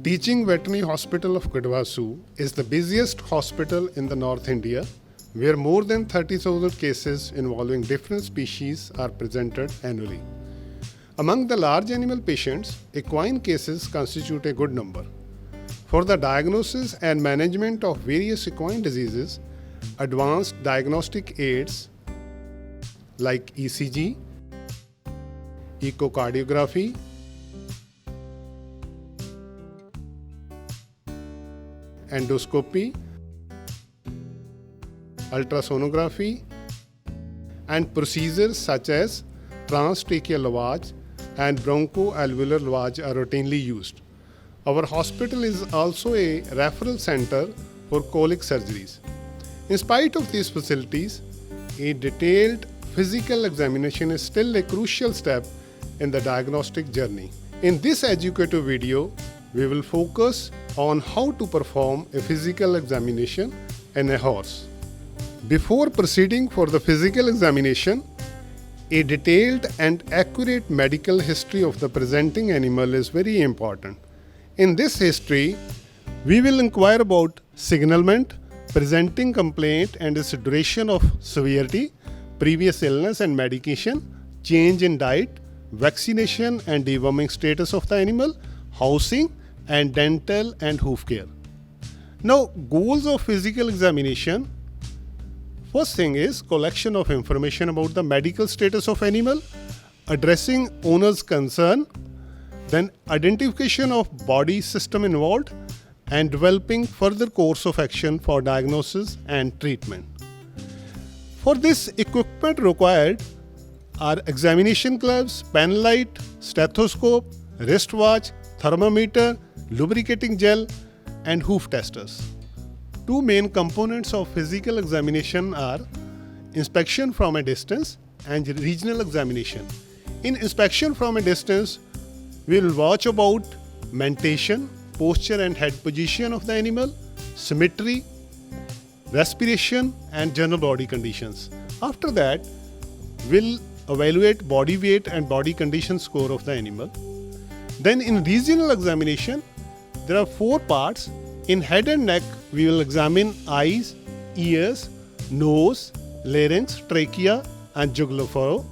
Teaching Veterinary Hospital of Kadwasu is the busiest hospital in the North India, where more than 30,000 cases involving different species are presented annually. Among the large animal patients, equine cases constitute a good number. For the diagnosis and management of various equine diseases, advanced diagnostic aids like ECG, echocardiography, endoscopy, ultrasonography, and procedures such as transtracheal lavage and bronchoalveolar lavage are routinely used. Our hospital is also a referral center for colic surgeries. In spite of these facilities, a detailed physical examination is still a crucial step in the diagnostic journey. In this educative video, we will focus on how to perform a physical examination in a horse. Before proceeding for the physical examination, a detailed and accurate medical history of the presenting animal is very important. In this history, we will inquire about signalment, presenting complaint and its duration of severity, previous illness and medication, change in diet, vaccination and deworming status of the animal, housing, and dental and hoof care. Now, goals of physical examination. First thing is collection of information about the medical status of animal, addressing owner's concern, then identification of body system involved, and developing further course of action for diagnosis and treatment. For this, equipment required are examination gloves, pen light, stethoscope, wristwatch, thermometer, lubricating gel, and hoof testers. Two main components of physical examination are inspection from a distance and regional examination. In inspection from a distance, we will watch about mentation, posture and head position of the animal, symmetry, respiration, and general body conditions. After that, we'll evaluate body weight and body condition score of the animal. Then in regional examination, there are 4 parts. In head and neck, we will examine eyes, ears, nose, larynx, trachea, and jugular furrow.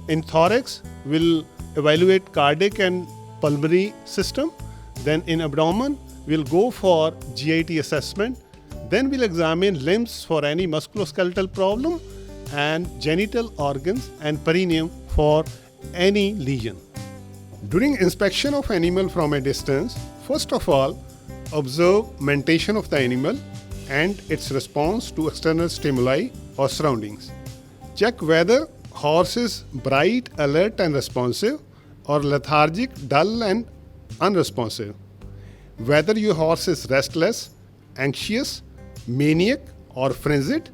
In thorax, we'll evaluate cardiac and pulmonary system. Then in abdomen, we'll go for GIT assessment. Then we'll examine limbs for any musculoskeletal problem and genital organs and perineum for any lesion. During inspection of animal from a distance, first of all, observe mentation of the animal and its response to external stimuli or surroundings. Check whether horse is bright, alert and responsive, or lethargic, dull and unresponsive. Whether your horse is restless, anxious, maniac or frenzied.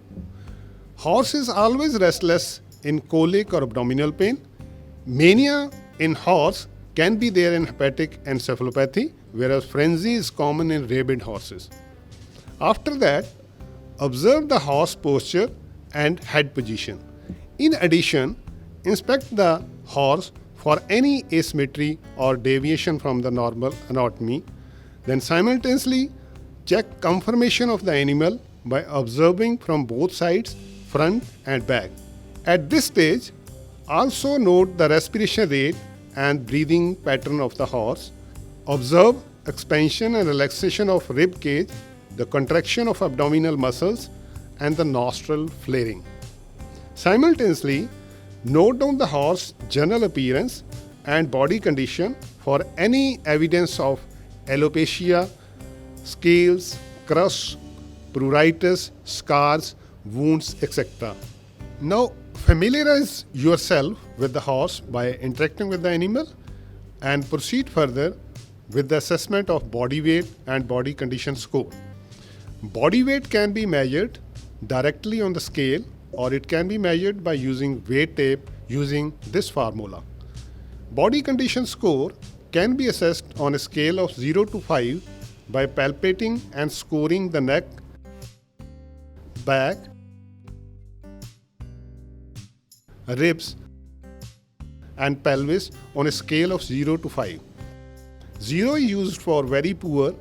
Horse is always restless in colic or abdominal pain. Mania in horse can be there in hepatic encephalopathy, whereas frenzy is common in rabid horses. After that, observe the horse posture and head position. In addition, inspect the horse for any asymmetry or deviation from the normal anatomy. Then simultaneously, check conformation of the animal by observing from both sides, front and back. At this stage, also note the respiration rate and breathing pattern of the horse. Observe expansion and relaxation of rib cage, the contraction of abdominal muscles, and the nostril flaring. Simultaneously, note down the horse's general appearance and body condition for any evidence of alopecia, scales, crust, pruritus, scars, wounds, etc. Now, familiarize yourself with the horse by interacting with the animal and proceed further with the assessment of body weight and body condition score. Body weight can be measured directly on the scale, or it can be measured by using weight tape using this formula. Body condition score can be assessed on a scale of 0 to 5 by palpating and scoring the neck, back, ribs, and pelvis on a scale of 0 to 5. 0 is used for very poor,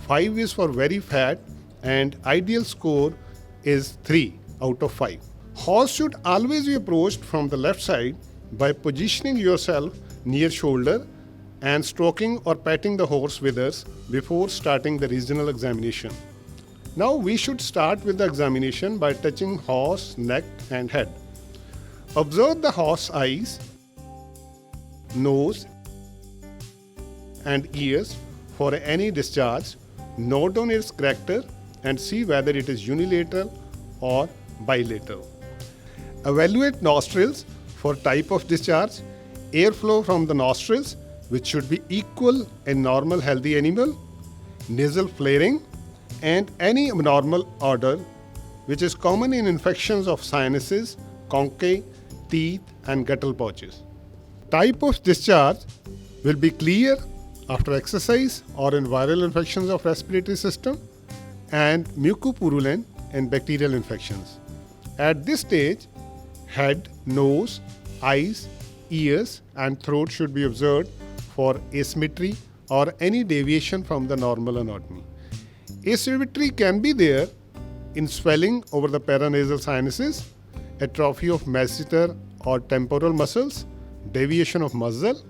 5 is for very fat, and ideal score is 3 out of 5. Horse should always be approached from the left side by positioning yourself near shoulder and stroking or patting the horse withers before starting the regional examination. Now we should start with the examination by touching horse, neck and head. Observe the horse eyes, nose and ears for any discharge. Note on its character and see whether it is unilateral or bilateral. Evaluate nostrils for type of discharge, airflow from the nostrils which should be equal in normal healthy animal, nasal flaring and any abnormal odor which is common in infections of sinuses, conchae, teeth and guttal pouches. Type of discharge will be clear after exercise or in viral infections of respiratory system and mucopurulent in bacterial infections. At this stage, head, nose, eyes, ears and throat should be observed for asymmetry or any deviation from the normal anatomy. Asymmetry can be there in swelling over the paranasal sinuses, atrophy of masseter or temporal muscles, deviation of muzzle,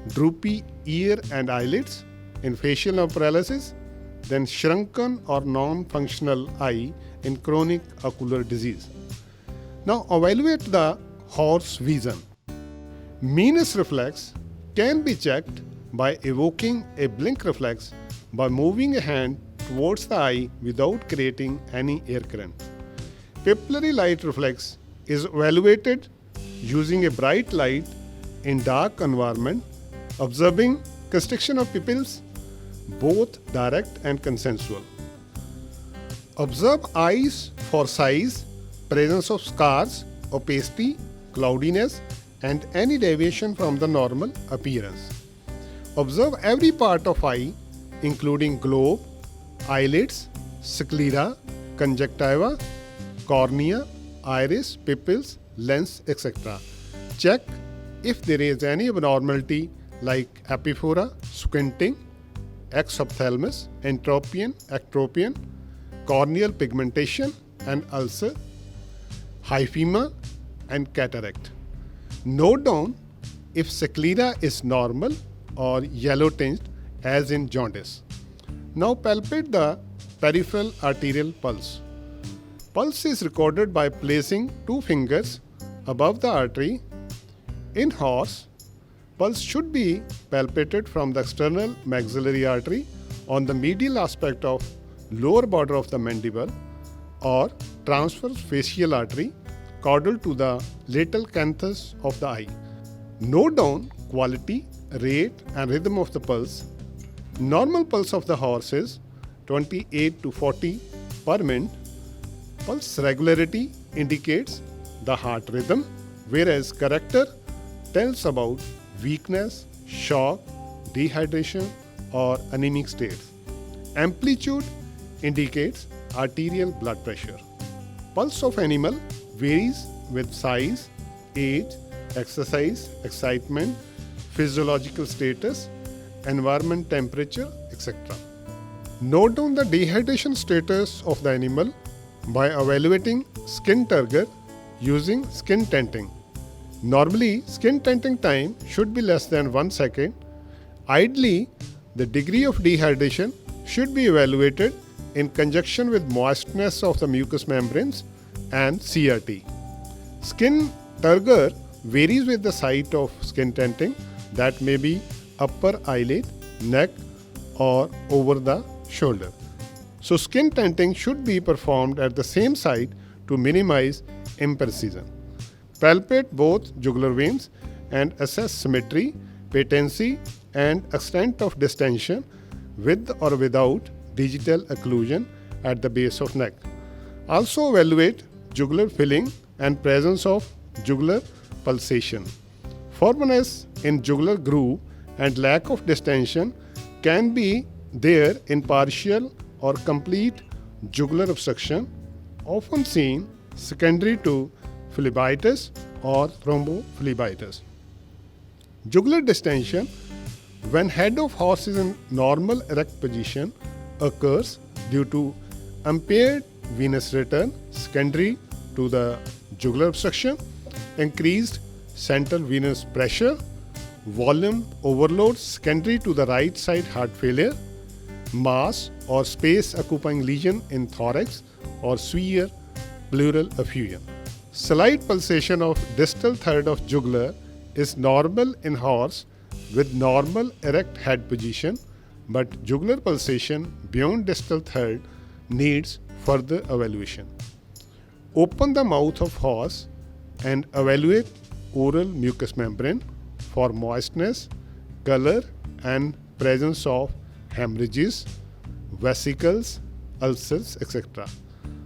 droopy ear and eyelids, in facial nerve paralysis, then shrunken or non-functional eye in chronic ocular disease. Now evaluate the horse vision. Meanness reflex can be checked by evoking a blink reflex by moving a hand towards the eye without creating any air current. Pupillary light reflex is evaluated using a bright light in dark environment, observing constriction of pupils, both direct and consensual. Observe eyes for size, presence of scars, opacity, cloudiness, and any deviation from the normal appearance. Observe every part of eye, including globe, eyelids, sclera, conjunctiva, cornea, iris, pupils, lens, etc. Check if there is any abnormality like epiphora, squinting, exophthalmos, entropion, ectropion, corneal pigmentation and ulcer, hyphema and cataract. Note down if sclera is normal or yellow tinged as in jaundice. Now palpate the peripheral arterial pulse. Pulse is recorded by placing 2 fingers above the artery. In horse, pulse should be palpated from the external maxillary artery on the medial aspect of lower border of the mandible or transverse facial artery caudal to the lateral canthus of the eye. Note down quality, rate and rhythm of the pulse. Normal pulse of the horse is 28 to 40 per minute. Pulse regularity indicates the heart rhythm, whereas character tells about weakness, shock, dehydration or anemic states. Amplitude indicates arterial blood pressure. Pulse of animal varies with size, age, exercise, excitement, physiological status, environment temperature, etc. Note down the dehydration status of the animal by evaluating skin turgor using skin tenting. Normally, skin tenting time should be less than 1 second. Ideally, the degree of dehydration should be evaluated in conjunction with moistness of the mucous membranes and CRT. Skin turgor varies with the site of skin tenting, that may be upper eyelid, neck or over the shoulder. So skin tenting should be performed at the same site to minimize imprecision. Palpate both jugular veins and assess symmetry, patency and extent of distension with or without digital occlusion at the base of neck. Also evaluate jugular filling and presence of jugular pulsation. Firmness in jugular groove and lack of distension can be there in partial or complete jugular obstruction, often seen secondary to phlebitis or thrombophlebitis. Jugular distension When head of horse is in normal erect position occurs due to impaired venous return secondary to the jugular obstruction, increased central venous pressure, volume overload secondary to the right side heart failure, mass or space occupying lesion in thorax or severe pleural effusion. Slight pulsation of distal third of jugular is normal in horse with normal erect head position, but jugular pulsation beyond distal third needs further evaluation. Open the mouth of horse and evaluate oral mucous membrane for moistness, color and presence of hemorrhages, vesicles, ulcers, etc.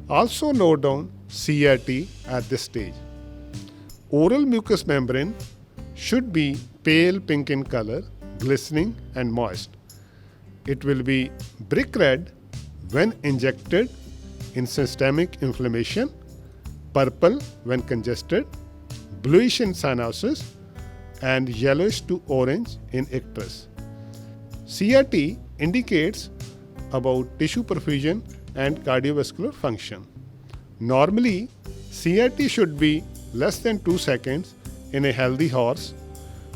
Also note down CRT at this stage. Oral mucous membrane should be pale pink in color, glistening and moist. It will be brick red when injected in systemic inflammation, purple when congested, bluish in cyanosis, and yellowish to orange in icterus. CRT indicates about tissue perfusion and cardiovascular function. Normally, CRT should be less than 2 seconds in a healthy horse.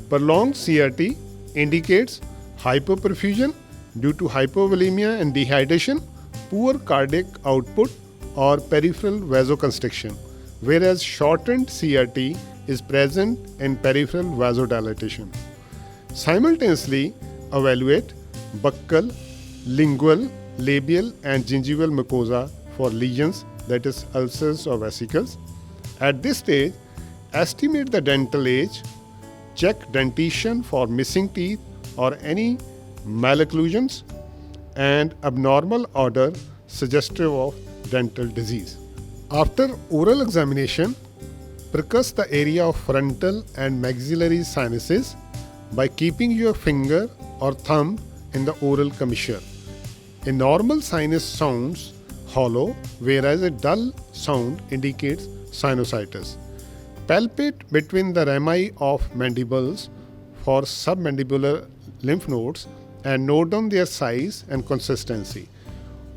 Prolonged CRT indicates hypoperfusion due to hypovolemia and dehydration, poor cardiac output, or peripheral vasoconstriction, whereas shortened CRT is present in peripheral vasodilatation. Simultaneously, evaluate buccal, lingual, labial, and gingival mucosa for lesions, that is, ulcers or vesicles. At this stage, estimate the dental age, check dentition for missing teeth or any malocclusions, and abnormal odor suggestive of dental disease. After oral examination, percuss the area of frontal and maxillary sinuses by keeping your finger or thumb in the oral commissure. A normal sinus sounds hollow, whereas a dull sound indicates sinusitis. Palpate between the rami of mandibles for submandibular lymph nodes and note down their size and consistency.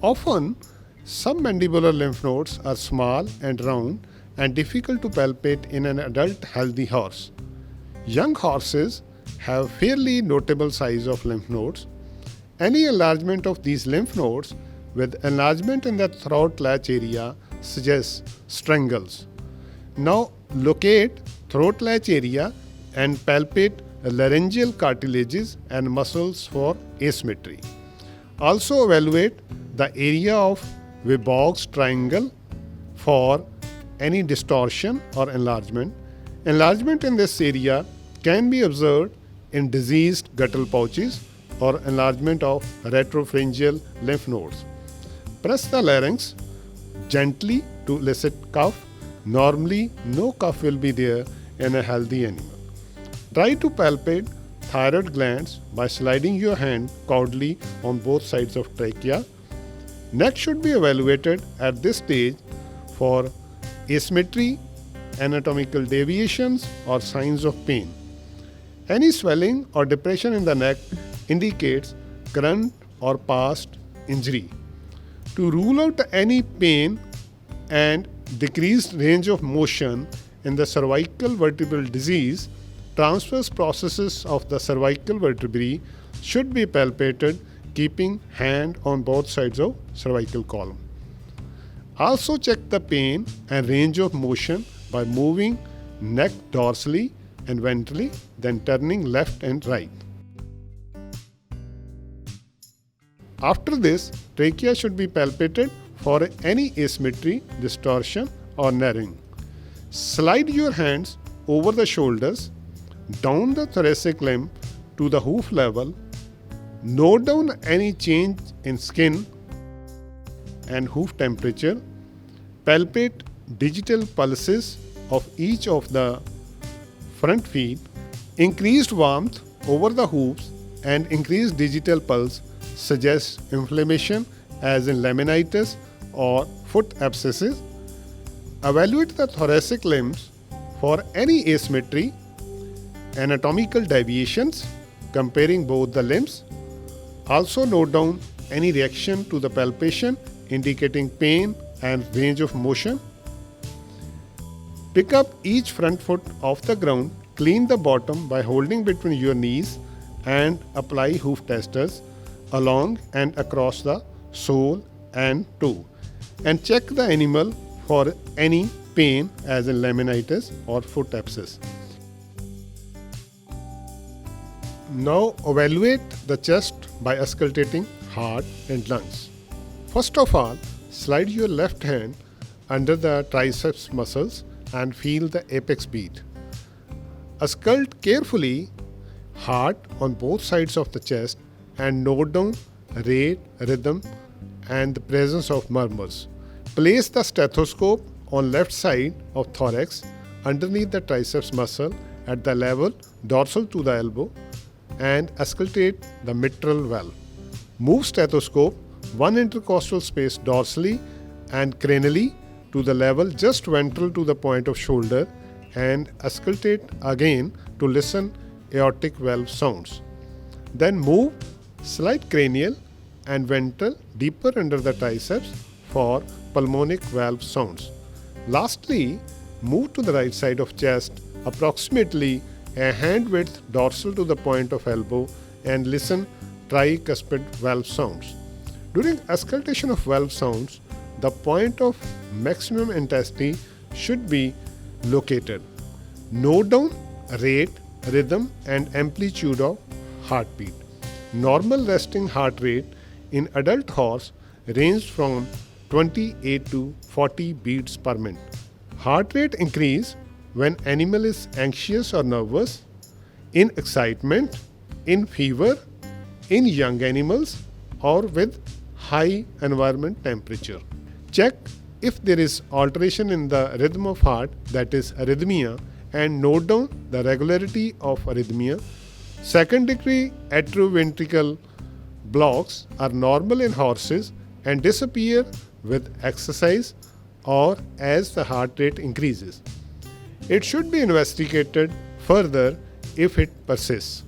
Often, submandibular lymph nodes are small and round and difficult to palpate in an adult healthy horse. Young horses have fairly notable size of lymph nodes. Any enlargement of these lymph nodes with enlargement in the throat latch area suggests strangles. Now locate throat latch area and palpate laryngeal cartilages and muscles for asymmetry. Also evaluate the area of Wibog's triangle for any distortion or enlargement. Enlargement in this area can be observed in diseased guttural pouches or enlargement of retropharyngeal lymph nodes. Press the larynx gently to elicit cough. Normally, no cough will be there in a healthy animal. Try to palpate thyroid glands by sliding your hand caudally on both sides of trachea. Neck should be evaluated at this stage for asymmetry, anatomical deviations, or signs of pain. Any swelling or depression in the neck indicates current or past injury. To rule out any pain and decreased range of motion in the cervical vertebral disease, transverse processes of the cervical vertebrae should be palpated, keeping hand on both sides of cervical column. Also check the pain and range of motion by moving neck dorsally and ventrally, then turning left and right. After this, trachea should be palpated for any asymmetry, distortion, or narrowing. Slide your hands over the shoulders, down the thoracic limb to the hoof level. Note down any change in skin and hoof temperature. Palpate digital pulses of each of the front feet. Increased warmth over the hooves and increased digital pulse suggests inflammation as in laminitis or foot abscesses. Evaluate the thoracic limbs for any asymmetry, anatomical deviations, comparing both the limbs. Also note down any reaction to the palpation indicating pain and range of motion. Pick up each front foot off the ground, clean the bottom by holding between your knees and apply hoof testers along and across the sole and toe, and check the animal for any pain as in laminitis or foot abscess. Now evaluate the chest by auscultating heart and lungs. First of all, slide your left hand under the triceps muscles and feel the apex beat. Auscult carefully heart on both sides of the chest and note down rate, rhythm and the presence of murmurs. Place the stethoscope on left side of thorax underneath the triceps muscle at the level dorsal to the elbow and auscultate the mitral valve. Move stethoscope 1 intercostal space dorsally and cranially to the level just ventral to the point of shoulder and auscultate again to listen aortic valve sounds. Then move slight cranial and ventral deeper under the triceps for pulmonic valve sounds. Lastly, move to the right side of chest approximately a hand width dorsal to the point of elbow and listen tricuspid valve sounds. During auscultation of valve sounds, the point of maximum intensity should be located. Note down rate, rhythm and amplitude of heartbeat. Normal resting heart rate in adult horse ranged from 28 to 40 beats per minute. Heart rate increase when animal is anxious or nervous, in excitement, in fever, in young animals or with high environment temperature. Check if there is alteration in the rhythm of heart, that is arrhythmia, and note down the regularity of arrhythmia. Second-degree atrioventricular blocks are normal in horses and disappear with exercise or as the heart rate increases. It should be investigated further if it persists.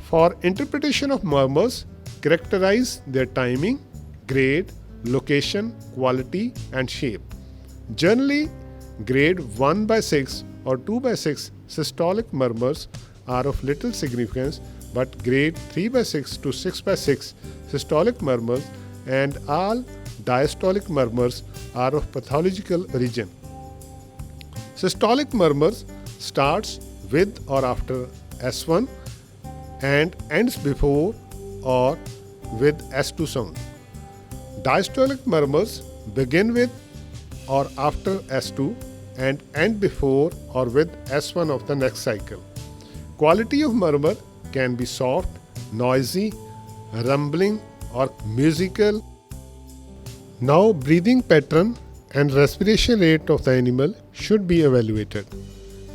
For interpretation of murmurs, characterize their timing, grade, location, quality and shape. Generally, grade 1/6 or 2/6 systolic murmurs are of little significance, but grade 3/6 to 6/6 systolic murmurs and all diastolic murmurs are of pathological origin. Systolic murmurs starts with or after S1 and ends before or with S2 sound. Diastolic murmurs begin with or after S2 and end before or with S1 of the next cycle. Quality of murmur can be soft, noisy, rumbling or musical. Now breathing pattern and respiration rate of the animal should be evaluated.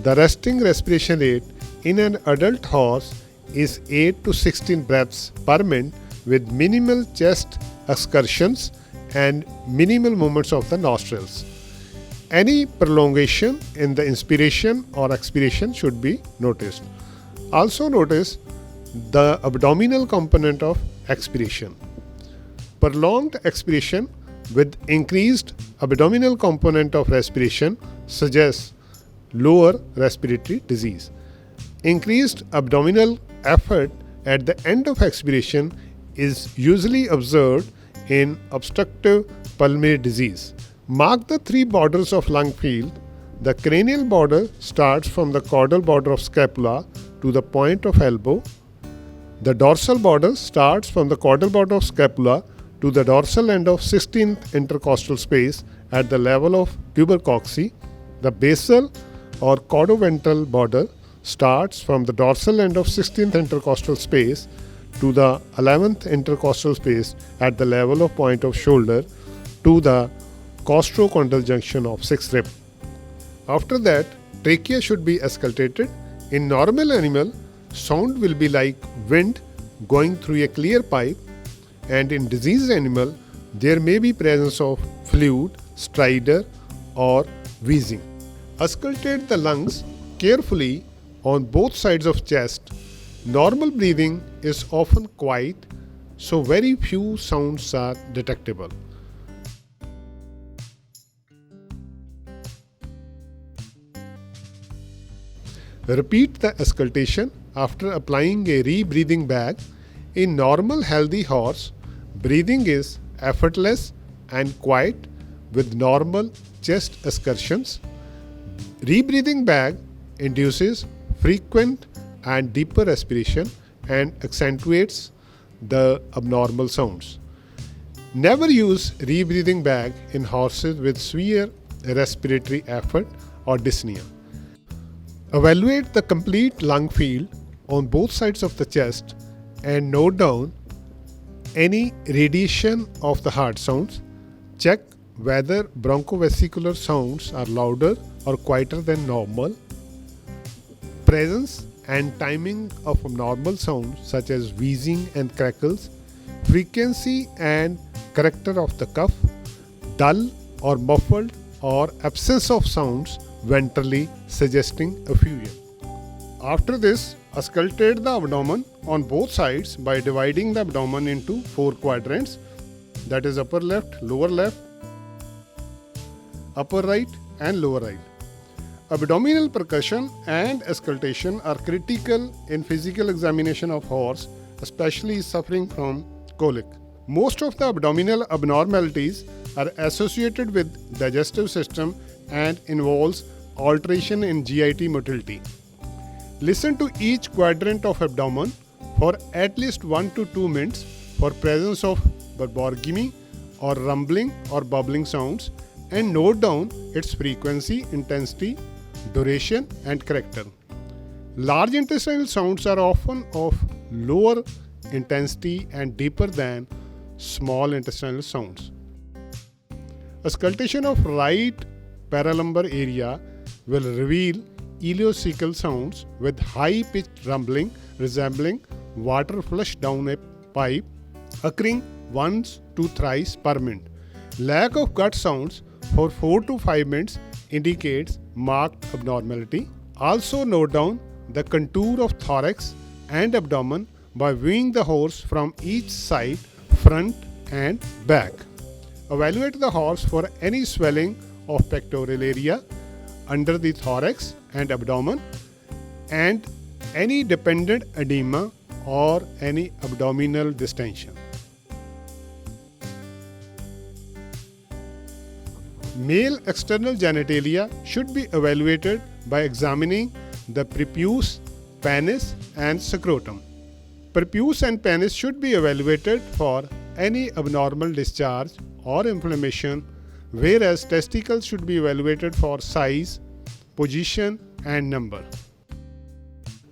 The resting respiration rate in an adult horse is 8 to 16 breaths per minute with minimal chest excursions and minimal movements of the nostrils. Any prolongation in the inspiration or expiration should be noticed. Also notice the abdominal component of expiration. Prolonged expiration with increased abdominal component of respiration suggests lower respiratory disease. Increased abdominal effort at the end of expiration is usually observed in obstructive pulmonary disease. Mark the three borders of lung field. The cranial border starts from the caudal border of scapula to the point of elbow. The dorsal border starts from the caudal border of scapula to the dorsal end of 16th intercostal space at the level of tubercocci. The basal or caudoventral border starts from the dorsal end of 16th intercostal space to the 11th intercostal space at the level of point of shoulder to the costochondral junction of 6th rib. After that, trachea should be auscultated. In normal animal, sound will be like wind going through a clear pipe, and in diseased animal, there may be presence of fluid, stridor or wheezing. Auscultate the lungs carefully on both sides of chest. Normal breathing is often quiet, so very few sounds are detectable. Repeat the auscultation after applying a rebreathing bag. In normal healthy horse, breathing is effortless and quiet with normal chest excursions. Rebreathing bag induces frequent and deeper respiration and accentuates the abnormal sounds. Never use rebreathing bag in horses with severe respiratory effort or dyspnea. Evaluate the complete lung field on both sides of the chest and note down any radiation of the heart sounds. Check whether bronchovesicular sounds are louder or quieter than normal. Presence and timing of abnormal sounds such as wheezing and crackles, frequency and character of the cough, dull or muffled or absence of sounds ventrally suggesting effusion. After this, auscultate the abdomen on both sides by dividing the abdomen into 4 quadrants, that is upper left, upper right and lower right. Abdominal percussion and auscultation are critical in physical examination of horse, especially suffering from colic. Most of the abdominal abnormalities are associated with digestive system and involves alteration in GIT motility. Listen to each quadrant of abdomen for at least 1 to 2 minutes for presence of borborygmi or rumbling or bubbling sounds and note down its frequency, intensity, duration and character. Large intestinal sounds are often of lower intensity and deeper than small intestinal sounds. Auscultation of right paralumbar area will reveal ileocecal sounds with high-pitched rumbling resembling water flushed down a pipe occurring once to thrice per minute. Lack of gut sounds for 4 to 5 minutes indicates marked abnormality. Also note down the contour of thorax and abdomen by viewing the horse from each side, front and back. Evaluate the horse for any swelling of pectoral area under the thorax and abdomen and any dependent edema or any abdominal distension. Male external genitalia should be evaluated by examining the prepuce, penis and scrotum. Prepuce and penis should be evaluated for any abnormal discharge or inflammation, whereas testicles should be evaluated for size, position and number.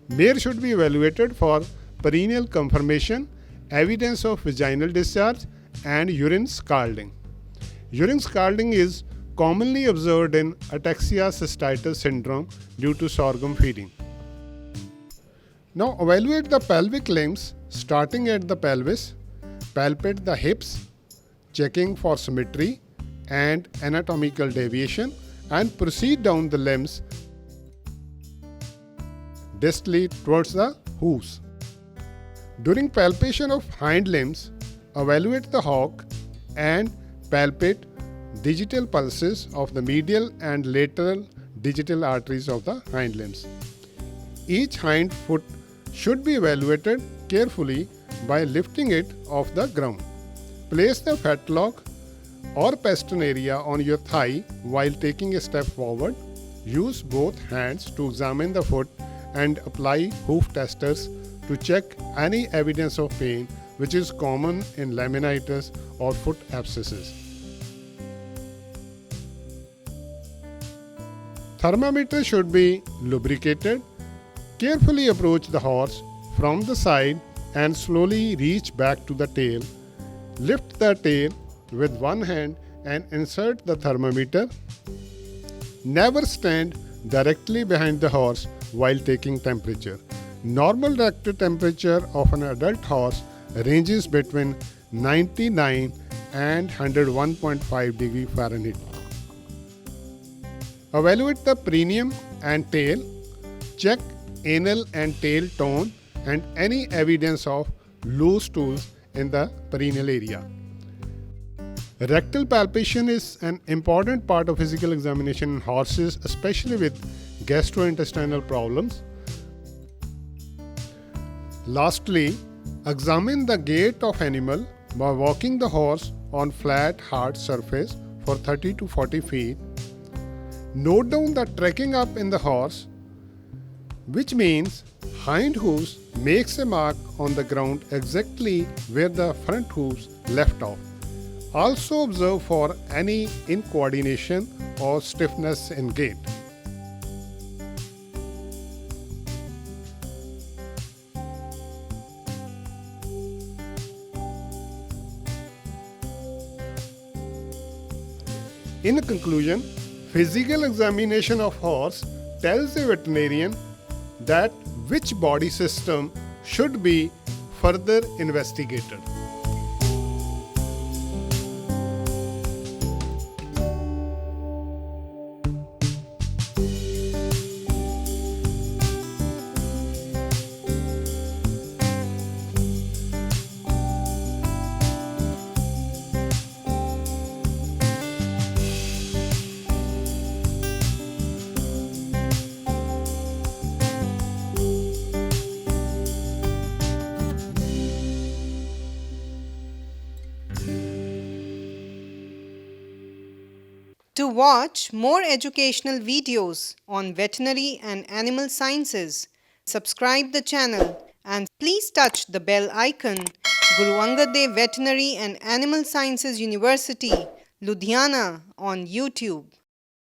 Mare should be evaluated for perineal conformation, evidence of vaginal discharge and urine scalding. Urine scalding is commonly observed in ataxia cystitis syndrome due to sorghum feeding. Now evaluate the pelvic limbs starting at the pelvis, palpate the hips, checking for symmetry and anatomical deviation and proceed down the limbs distally towards the hooves. During palpation of hind limbs, evaluate the hock and palpate digital pulses of the medial and lateral digital arteries of the hind limbs. Each hind foot should be evaluated carefully by lifting it off the ground. Place the fetlock or pastern area on your thigh while taking a step forward. Use both hands to examine the foot and apply hoof testers to check any evidence of pain, which is common in laminitis or foot abscesses. Thermometer should be lubricated. Carefully approach the horse from the side and slowly reach back to the tail. Lift the tail with one hand and insert the thermometer. Never stand directly behind the horse while taking temperature. Normal rectal temperature of an adult horse ranges between 99 and 101.5 degrees Fahrenheit. Evaluate the perineum and tail. Check anal and tail tone and any evidence of loose stools in the perineal area. Rectal palpation is an important part of physical examination in horses, especially with gastrointestinal problems. Lastly, examine the gait of animal by walking the horse on flat, hard surface for 30 to 40 feet. Note down the trekking up in the horse, which means hind hooves makes a mark on the ground exactly where the front hooves left off. Also observe for any incoordination or stiffness in gait. In conclusion, physical examination of horse tells a veterinarian that which body system should be further investigated. To watch more educational videos on veterinary and animal sciences, subscribe the channel and please touch the bell icon. Guru Angad Dev Veterinary and Animal Sciences University, Ludhiana on YouTube.